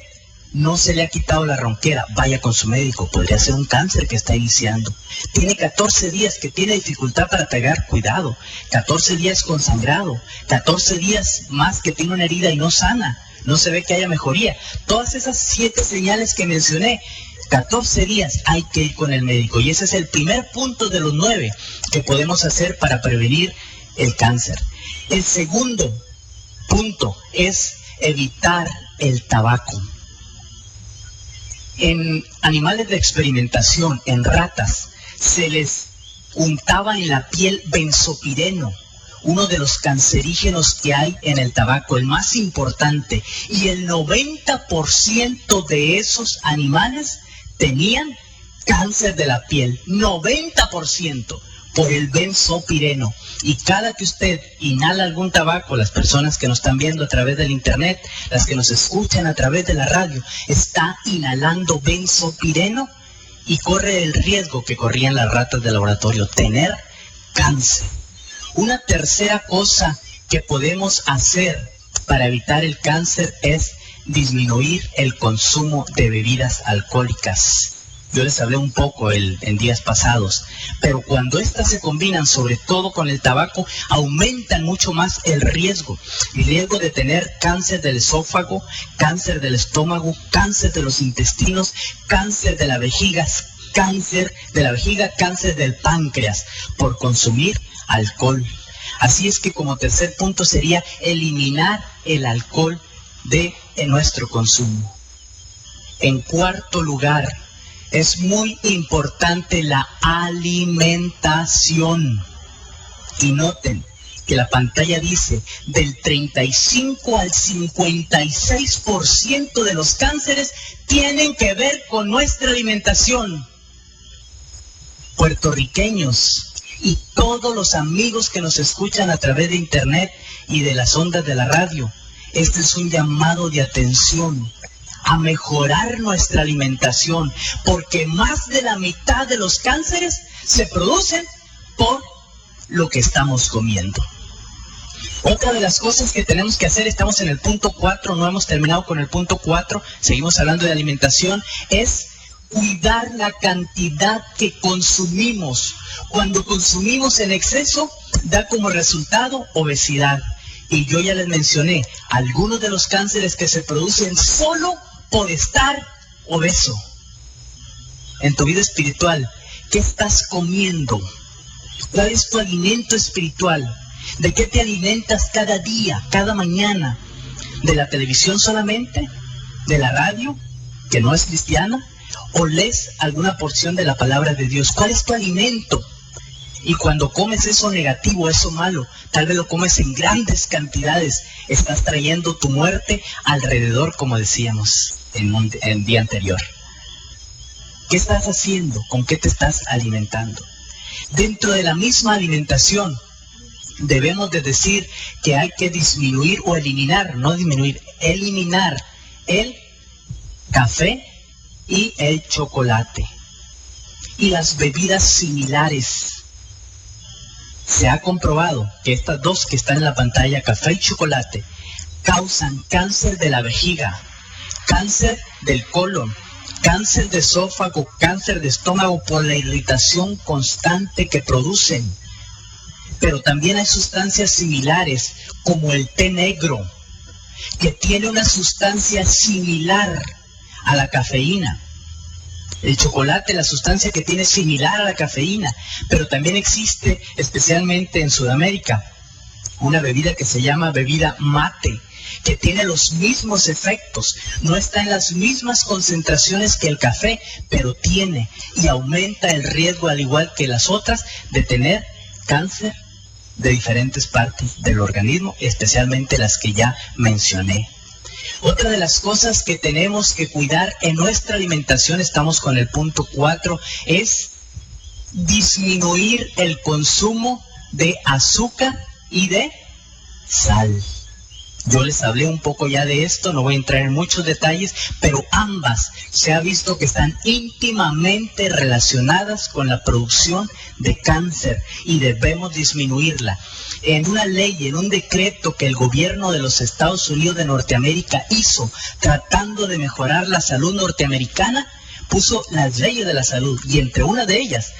no se le ha quitado la ronquera. Vaya con su médico, podría ser un cáncer que está iniciando. Tiene 14 días que tiene dificultad para tragar, cuidado. 14 días con sangrado, 14 días más que tiene una herida y no sana, no se ve que haya mejoría. Todas esas 7 señales que mencioné, 14 días hay que ir con el médico. Y ese es el primer punto de los 9 que podemos hacer para prevenir el cáncer. El segundo punto es evitar el tabaco. En animales de experimentación, en ratas, se les untaba en la piel benzopireno, uno de los cancerígenos que hay en el tabaco, el más importante, y el 90% de esos animales tenían cáncer de la piel, 90% por el benzopireno. Y cada que usted inhala algún tabaco, las personas que nos están viendo a través del internet, las que nos escuchan a través de la radio, está inhalando benzopireno y corre el riesgo que corrían las ratas de laboratorio, tener cáncer. Una tercera cosa que podemos hacer para evitar el cáncer es disminuir el consumo de bebidas alcohólicas. Yo les hablé un poco en días pasados, pero cuando estas se combinan sobre todo con el tabaco, aumentan mucho más el riesgo de tener cáncer del esófago, cáncer del estómago, cáncer de los intestinos, cáncer de la vejiga, cáncer del páncreas, por consumir alcohol. Así es que como tercer punto sería eliminar el alcohol de nuestro consumo. En cuarto lugar, es muy importante la alimentación. Y noten que la pantalla dice del 35 al 56% de los cánceres tienen que ver con nuestra alimentación. Puertorriqueños y todos los amigos que nos escuchan a través de internet y de las ondas de la radio, este es un llamado de atención a mejorar nuestra alimentación, porque más de la mitad de los cánceres se producen por lo que estamos comiendo. Otra de las cosas que tenemos que hacer, estamos en el punto 4, no hemos terminado con el punto 4, seguimos hablando de alimentación, es cuidar la cantidad que consumimos. Cuando consumimos en exceso, da como resultado obesidad. Y yo ya les mencioné algunos de los cánceres que se producen solo por estar obeso. En tu vida espiritual, ¿qué estás comiendo? ¿Cuál es tu alimento espiritual? ¿De qué te alimentas cada día, cada mañana? ¿De la televisión solamente? ¿De la radio, que no es cristiana? ¿O lees alguna porción de la palabra de Dios? ¿Cuál es tu alimento? Y cuando comes eso negativo, eso malo, tal vez lo comes en grandes cantidades, estás trayendo tu muerte alrededor, como decíamos en día anterior. ¿Qué estás haciendo? ¿Con qué te estás alimentando? Dentro de la misma alimentación, debemos de decir que hay que disminuir o eliminar, no disminuir, eliminar el café y el chocolate y las bebidas similares. Se ha comprobado que estas dos que están en la pantalla, café y chocolate, causan cáncer de la vejiga, cáncer del colon, cáncer de esófago, cáncer de estómago por la irritación constante que producen. Pero también hay sustancias similares como el té negro, que tiene una sustancia similar a la cafeína. El chocolate, la sustancia que tiene similar a la cafeína, pero también existe, especialmente en Sudamérica, una bebida que se llama bebida mate, que tiene los mismos efectos, no está en las mismas concentraciones que el café, pero tiene y aumenta el riesgo, al igual que las otras, de tener cáncer de diferentes partes del organismo, especialmente las que ya mencioné. Otra de las cosas que tenemos que cuidar en nuestra alimentación, estamos con el punto 4, es disminuir el consumo de azúcar y de sal. Yo les hablé un poco ya de esto, no voy a entrar en muchos detalles, pero ambas se ha visto que están íntimamente relacionadas con la producción de cáncer y debemos disminuirla. En una ley, en un decreto que el gobierno de los Estados Unidos de Norteamérica hizo tratando de mejorar la salud norteamericana, puso las leyes de la salud y entre una de ellas,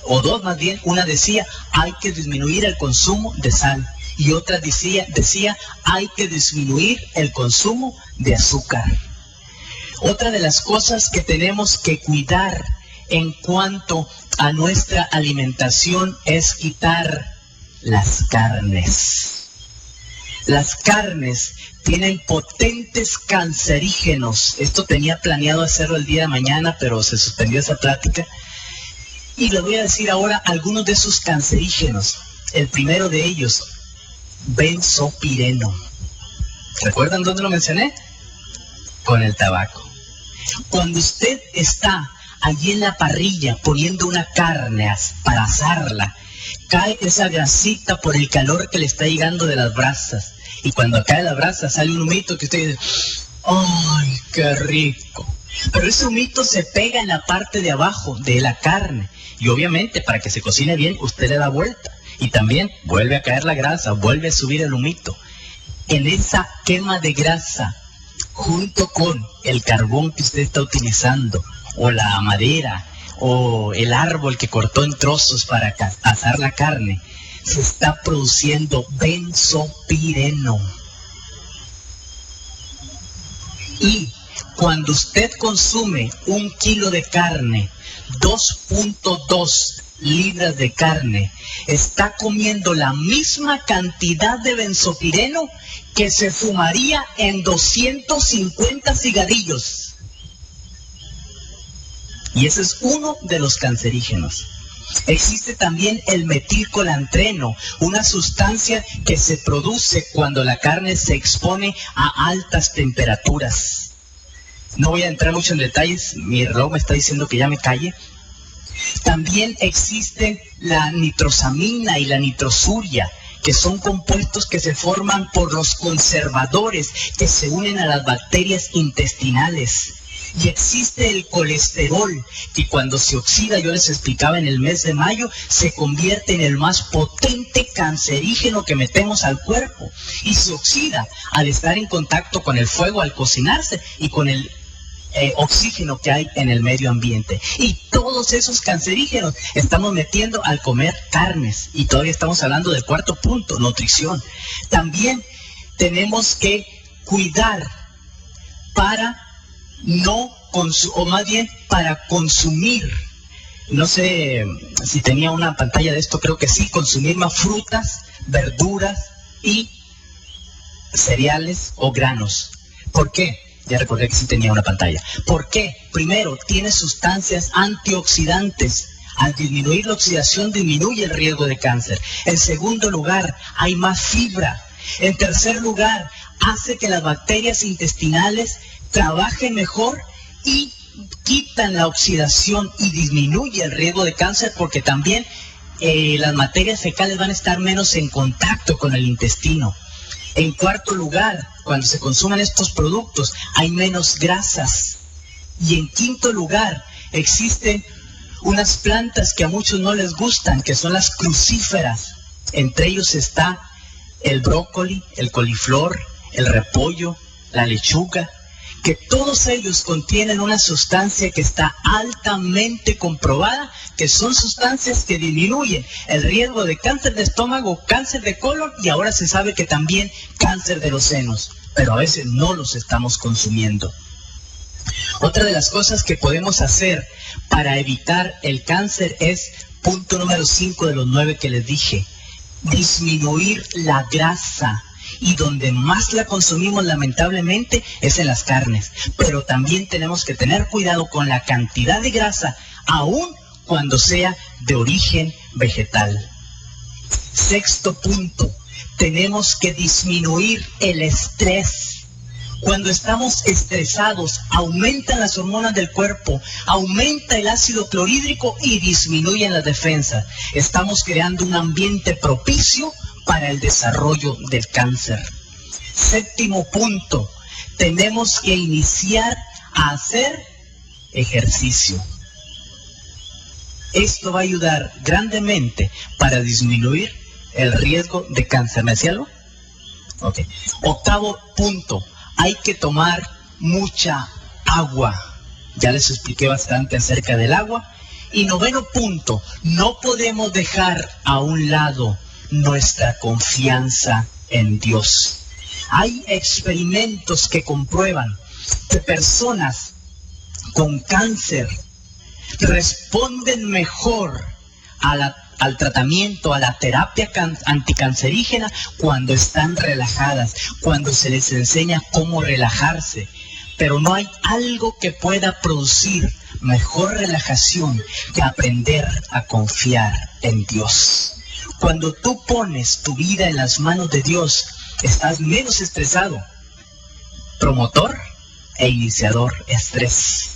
o dos más bien, una decía hay que disminuir el consumo de sal. Y otra decía hay que disminuir el consumo de azúcar. Otra de las cosas que tenemos que cuidar en cuanto a nuestra alimentación es quitar las carnes. Las carnes tienen potentes cancerígenos. Esto tenía planeado hacerlo el día de mañana, pero se suspendió esa plática. Y les voy a decir ahora algunos de esos cancerígenos. El primero de ellos, benzopireno. ¿Recuerdan dónde lo mencioné? Con el tabaco. Cuando usted está allí en la parrilla poniendo una carne para asarla, cae esa grasita por el calor que le está llegando de las brasas. Y cuando cae la brasa sale un humito que usted dice, ¡ay, qué rico! Pero ese humito se pega en la parte de abajo de la carne. Y obviamente para que se cocine bien usted le da vuelta. Y también vuelve a caer la grasa, vuelve a subir el humito. En esa quema de grasa, junto con el carbón que usted está utilizando, o la madera, o el árbol que cortó en trozos para asar la carne, se está produciendo benzopireno. Y cuando usted consume 1 kilo de carne, 2.2 libras de carne, está comiendo la misma cantidad de benzopireno que se fumaría en 250 cigarrillos. Y ese es uno de los cancerígenos. Existe también el metilcolantreno, una sustancia que se produce cuando la carne se expone a altas temperaturas. No voy a entrar mucho en detalles, mi reloj me está diciendo que ya me calle. También existen la nitrosamina y la nitrosuria, que son compuestos que se forman por los conservadores que se unen a las bacterias intestinales. Y existe el colesterol, que cuando se oxida, yo les explicaba en el mes de mayo, se convierte en el más potente cancerígeno que metemos al cuerpo. Y se oxida al estar en contacto con el fuego, al cocinarse, y con el oxígeno que hay en el medio ambiente. Y todos esos cancerígenos estamos metiendo al comer carnes. Y todavía estamos hablando del cuarto punto, nutrición. También tenemos que cuidar para para consumir. No sé si tenía una pantalla de esto, creo que sí, consumir más frutas, verduras y cereales o granos. ¿Por qué? Ya recordé que sí tenía una pantalla. ¿Por qué? Primero, tiene sustancias antioxidantes. Al disminuir la oxidación, disminuye el riesgo de cáncer. En segundo lugar, hay más fibra. En tercer lugar, hace que las bacterias intestinales trabajen mejor y quitan la oxidación y disminuye el riesgo de cáncer, porque también las materias fecales van a estar menos en contacto con el intestino. En cuarto lugar, cuando se consumen estos productos, hay menos grasas. Y en quinto lugar, existen unas plantas que a muchos no les gustan, que son las crucíferas. Entre ellos está el brócoli, el coliflor, el repollo, la lechuga, que todos ellos contienen una sustancia que está altamente comprobada, que son sustancias que disminuyen el riesgo de cáncer de estómago, cáncer de colon, y ahora se sabe que también cáncer de los senos, pero a veces no los estamos consumiendo. Otra de las cosas que podemos hacer para evitar el cáncer es, punto número 5 de los 9 que les dije, disminuir la grasa. Y donde más la consumimos lamentablemente es en las carnes, pero también tenemos que tener cuidado con la cantidad de grasa, aun cuando sea de origen vegetal. Sexto punto, tenemos que disminuir el estrés. Cuando estamos estresados, aumentan las hormonas del cuerpo, aumenta el ácido clorhídrico y disminuyen las defensas. Estamos creando un ambiente propicio para el desarrollo del cáncer. Séptimo punto, tenemos que iniciar a hacer ejercicio. Esto va a ayudar grandemente para disminuir el riesgo de cáncer. ¿Me decía algo? Ok. Octavo punto, hay que tomar mucha agua. Ya les expliqué bastante acerca del agua. Y noveno punto, no podemos dejar a un lado nuestra confianza en Dios. Hay experimentos que comprueban que personas con cáncer responden mejor al tratamiento, a la terapia anticancerígena cuando están relajadas, cuando se les enseña cómo relajarse. Pero no hay algo que pueda producir mejor relajación que aprender a confiar en Dios. Cuando tú pones tu vida en las manos de Dios, estás menos estresado. Promotor e iniciador estrés.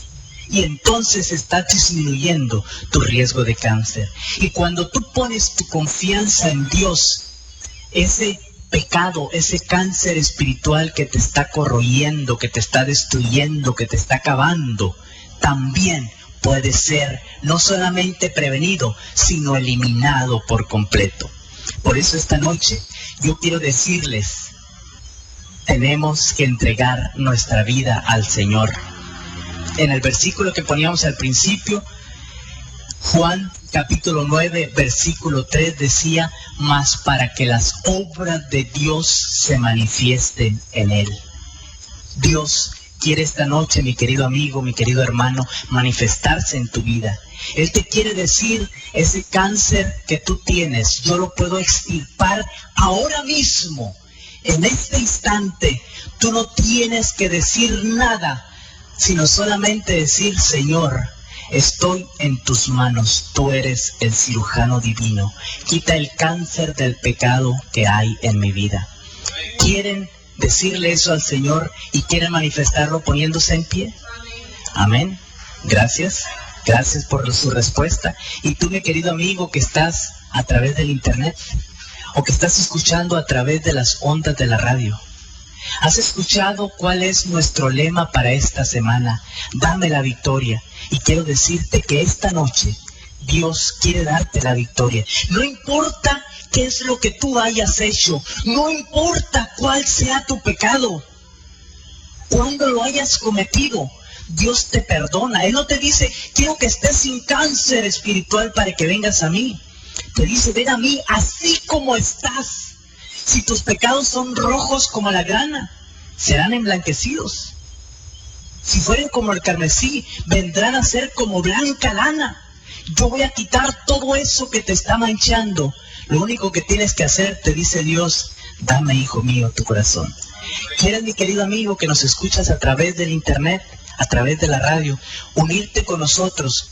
Y entonces estás disminuyendo tu riesgo de cáncer. Y cuando tú pones tu confianza en Dios, ese pecado, ese cáncer espiritual que te está corroyendo, que te está destruyendo, que te está acabando, también puede ser no solamente prevenido, sino eliminado por completo. Por eso esta noche yo quiero decirles, tenemos que entregar nuestra vida al Señor. En el versículo que poníamos al principio, Juan capítulo 9, versículo 3 decía, mas para que las obras de Dios se manifiesten en él. Dios quiere esta noche, mi querido amigo, mi querido hermano, manifestarse en tu vida. Él te quiere decir, ese cáncer que tú tienes, yo lo puedo extirpar ahora mismo, en este instante. Tú no tienes que decir nada, sino solamente decir, Señor, estoy en tus manos, tú eres el cirujano divino. Quita el cáncer del pecado que hay en mi vida. ¿Quieren decirle eso al Señor y quieren manifestarlo poniéndose en pie? Amén. Gracias. Gracias por su respuesta. Y tú, mi querido amigo, que estás a través del internet o que estás escuchando a través de las ondas de la radio, ¿has escuchado cuál es nuestro lema para esta semana? Dame la victoria. Y quiero decirte que esta noche Dios quiere darte la victoria. No importa qué es lo que tú hayas hecho, no importa cuál sea tu pecado, cuando lo hayas cometido, Dios te perdona. Él no te dice, quiero que estés sin cáncer espiritual para que vengas a mí. Te dice, ven a mí así como estás. Si tus pecados son rojos como la grana, serán emblanquecidos. Si fueren como el carmesí, vendrán a ser como blanca lana. Yo voy a quitar todo eso que te está manchando. Lo único que tienes que hacer, te dice Dios, dame, hijo mío, tu corazón. ¿Quieres, mi querido amigo, que nos escuchas a través del internet, a través de la radio, unirte con nosotros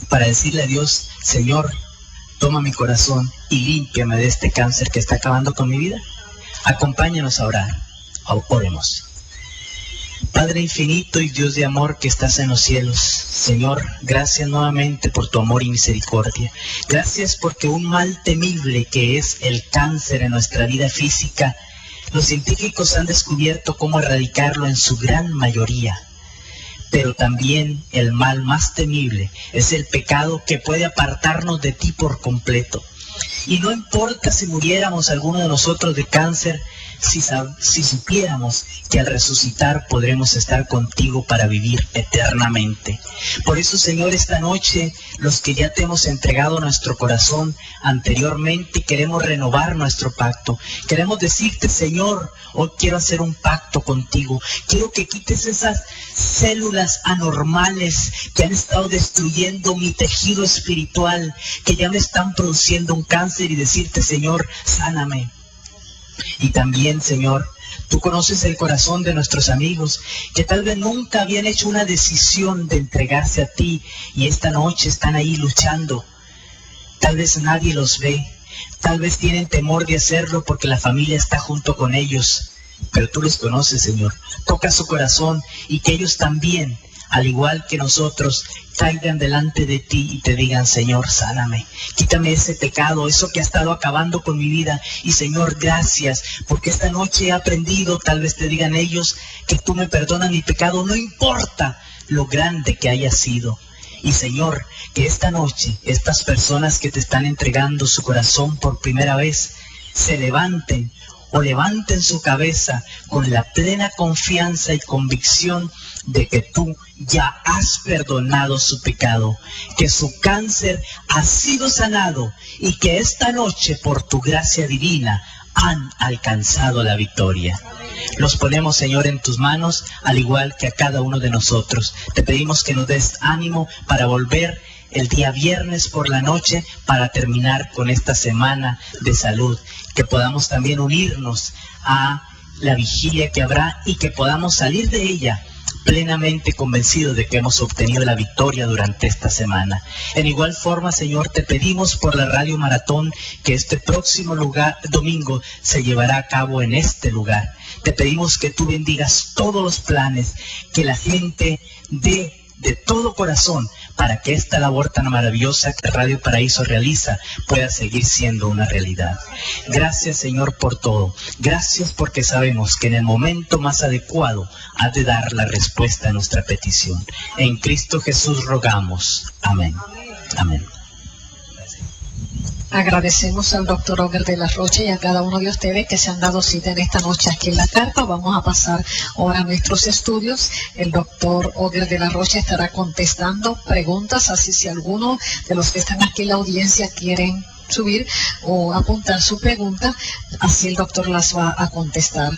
para decirle a Dios, Señor, toma mi corazón y límpiame de este cáncer que está acabando con mi vida? Acompáñanos a orar. Oremos. Padre infinito y Dios de amor que estás en los cielos, Señor, gracias nuevamente por tu amor y misericordia. Gracias porque un mal temible que es el cáncer en nuestra vida física, los científicos han descubierto cómo erradicarlo en su gran mayoría. Pero también el mal más temible es el pecado que puede apartarnos de ti por completo. Y no importa si muriéramos alguno de nosotros de cáncer, si supiéramos que al resucitar podremos estar contigo para vivir eternamente. Por eso, Señor, esta noche, los que ya te hemos entregado nuestro corazón anteriormente, queremos renovar nuestro pacto. Queremos decirte, Señor, hoy quiero hacer un pacto contigo. Quiero que quites esas células anormales que han estado destruyendo mi tejido espiritual, que ya me están produciendo un cáncer, y decirte, Señor, sáname. Y también, Señor, tú conoces el corazón de nuestros amigos que tal vez nunca habían hecho una decisión de entregarse a ti y esta noche están ahí luchando. Tal vez nadie los ve, tal vez tienen temor de hacerlo porque la familia está junto con ellos, pero tú los conoces, Señor. Toca su corazón y que ellos también, al igual que nosotros, caigan delante de ti y te digan, Señor, sáname, quítame ese pecado, eso que ha estado acabando con mi vida. Y Señor, gracias, porque esta noche he aprendido, tal vez te digan ellos, que tú me perdonas mi pecado, no importa lo grande que haya sido. Y Señor, que esta noche estas personas que te están entregando su corazón por primera vez, se levanten su cabeza con la plena confianza y convicción de que tú ya has perdonado su pecado, que su cáncer ha sido sanado y que esta noche por tu gracia divina han alcanzado la victoria. Los ponemos, Señor, en tus manos, al igual que a cada uno de nosotros. Te pedimos que nos des ánimo para volver el día viernes por la noche para terminar con esta semana de salud, que podamos también unirnos a la vigilia que habrá y que podamos salir de ella plenamente convencidos de que hemos obtenido la victoria durante esta semana. En igual forma, Señor, te pedimos por la Radio Maratón que este próximo domingo se llevará a cabo en este lugar. Te pedimos que tú bendigas todos los planes, que la gente dé de todo corazón para que esta labor tan maravillosa que Radio Paraíso realiza pueda seguir siendo una realidad. Gracias, Señor, por todo. Gracias porque sabemos que en el momento más adecuado has de dar la respuesta a nuestra petición. En Cristo Jesús rogamos. Amén. Amén. Agradecemos al doctor Oguer de la Rocha y a cada uno de ustedes que se han dado cita en esta noche aquí en La Carpa. Vamos a pasar ahora a nuestros estudios. El doctor Oguer de la Rocha estará contestando preguntas, así si alguno de los que están aquí en la audiencia quieren subir o apuntar su pregunta, así el doctor las va a contestar.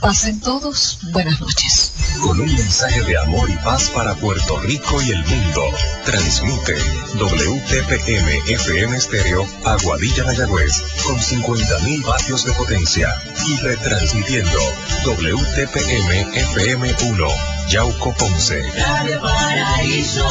Pasen todos, buenas noches. Con un mensaje de amor y paz para Puerto Rico y el mundo, transmite WTPM FM Estéreo Aguadilla Mayagüez con 50.000 vatios de potencia y retransmitiendo WTPM FM 1 Yauco Ponce. Radio Paraíso.